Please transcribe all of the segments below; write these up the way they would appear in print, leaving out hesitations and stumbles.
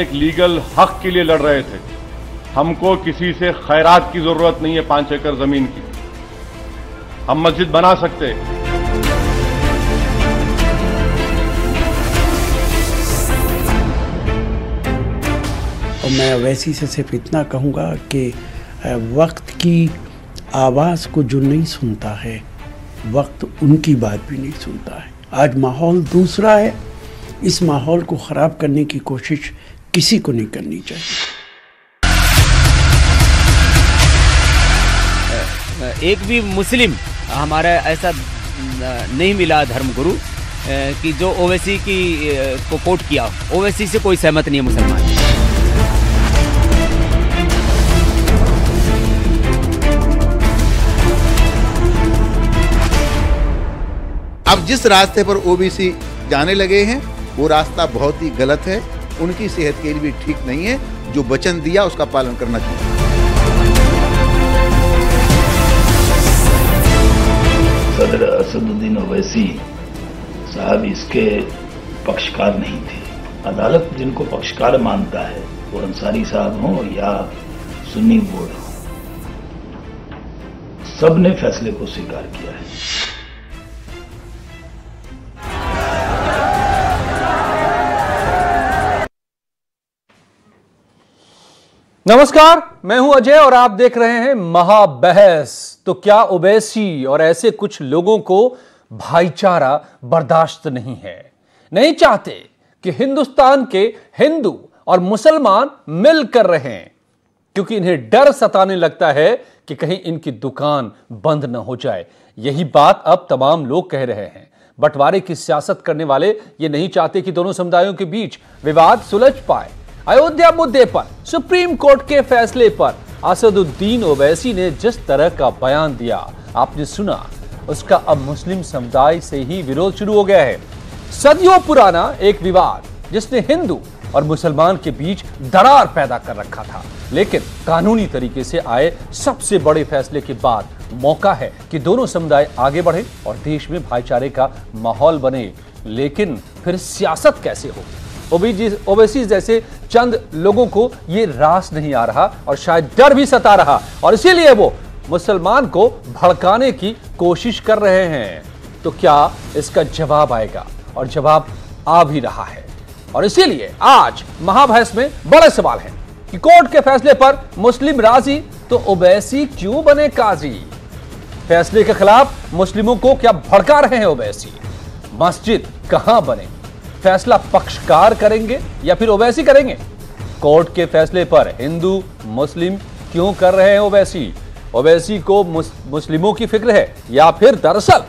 एक लीगल हक के लिए लड़ रहे थे। हमको किसी से खैरात की जरूरत नहीं है 5 एकड़ जमीन की। हम मस्जिद बना सकते हैं। और मैं ओवैसी से सिर्फ इतना कहूँगा कि वक्त की आवाज़ को जो नहीं सुनता है, वक्त उनकी बात भी नहीं सुनता है। आज माहौल दूसरा है, इस माहौल को ख़राब करने की कोशिश किसी को नहीं करनी चाहिए। एक भी मुस्लिम हमारा ऐसा नहीं मिला धर्मगुरु कि जो ओवैसी की को कोट किया। ओवैसी से कोई सहमत नहीं है मुसलमान। अब जिस रास्ते पर ओबीसी जाने लगे हैं वो रास्ता बहुत ही गलत है, उनकी सेहत के लिए भी ठीक नहीं है। जो वचन दिया उसका पालन करना चाहिए। सदर असदुद्दीन ओवैसी साहब इसके पक्षकार नहीं थे। अदालत जिनको पक्षकार मानता है वो अंसारी साहब हो या सुन्नी बोर्ड हो, सबने फैसले को स्वीकार किया है। नमस्कार, मैं हूं अजय और आप देख रहे हैं महाबहस। तो क्या ओवैसी और ऐसे कुछ लोगों को भाईचारा बर्दाश्त नहीं है, नहीं चाहते कि हिंदुस्तान के हिंदू और मुसलमान मिल कर रहें, क्योंकि इन्हें डर सताने लगता है कि कहीं इनकी दुकान बंद न हो जाए। यही बात अब तमाम लोग कह रहे हैं। बंटवारे की सियासत करने वाले ये नहीं चाहते कि दोनों समुदायों के बीच विवाद सुलझ पाए। अयोध्या मुद्दे पर सुप्रीम कोर्ट के फैसले पर असदुद्दीन ओवैसी ने जिस तरह का बयान दिया, आपने सुना, उसका अब मुस्लिम समुदाय से ही विरोध शुरू हो गया है। सदियों पुराना एक विवाद जिसने हिंदू और मुसलमान के बीच दरार पैदा कर रखा था, लेकिन कानूनी तरीके से आए सबसे बड़े फैसले के बाद मौका है कि दोनों समुदाय आगे बढ़े और देश में भाईचारे का माहौल बने। लेकिन फिर सियासत कैसे हो? ओवैसी जैसे चंद लोगों को ये रास नहीं आ रहा और शायद डर भी सता रहा, और इसीलिए वो मुसलमान को भड़काने की कोशिश कर रहे हैं। तो क्या इसका जवाब आएगा? और जवाब आ भी रहा है। और इसीलिए आज महाबहस में बड़े सवाल हैं कि कोर्ट के फैसले पर मुस्लिम राजी तो ओवैसी क्यों बने काजी? फैसले के खिलाफ मुस्लिमों को क्या भड़का रहे हैं ओवैसी? मस्जिद कहां बने? फैसला पक्षकार करेंगे या फिर ओवैसी करेंगे? कोर्ट के फैसले पर हिंदू मुस्लिम क्यों कर रहे हैं ओवैसी? ओवैसी को मुस्लिमों की फिक्र है या फिर दरअसल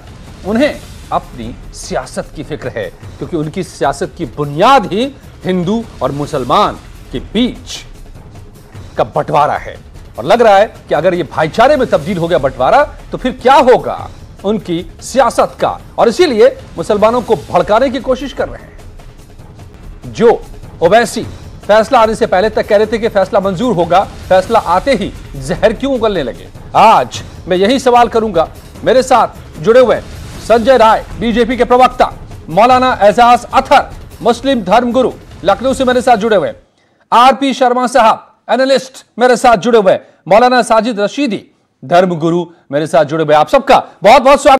उन्हें अपनी सियासत की फिक्र है, क्योंकि उनकी सियासत की बुनियाद ही हिंदू और मुसलमान के बीच का बंटवारा है। और लग रहा है कि अगर ये भाईचारे में तब्दील हो गया बंटवारा, तो फिर क्या होगा उनकी सियासत का। और इसीलिए मुसलमानों को भड़काने की कोशिश कर रहे हैं। जो ओवैसी फैसला आने से पहले तक कह रहे थे कि फैसला मंजूर होगा, फैसला आते ही जहर क्यों उगलने लगे? आज मैं यही सवाल करूंगा। मेरे साथ जुड़े हुए संजय राय, बीजेपी के प्रवक्ता, मौलाना एजाज अथर, मुस्लिम धर्मगुरु, लखनऊ से मेरे साथ जुड़े हुए आरपी शर्मा साहब, एनालिस्ट, मेरे साथ जुड़े हुए मौलाना साजिद रशीदी, धर्मगुरु, मेरे साथ जुड़े हुए। आप सबका बहुत बहुत स्वागत।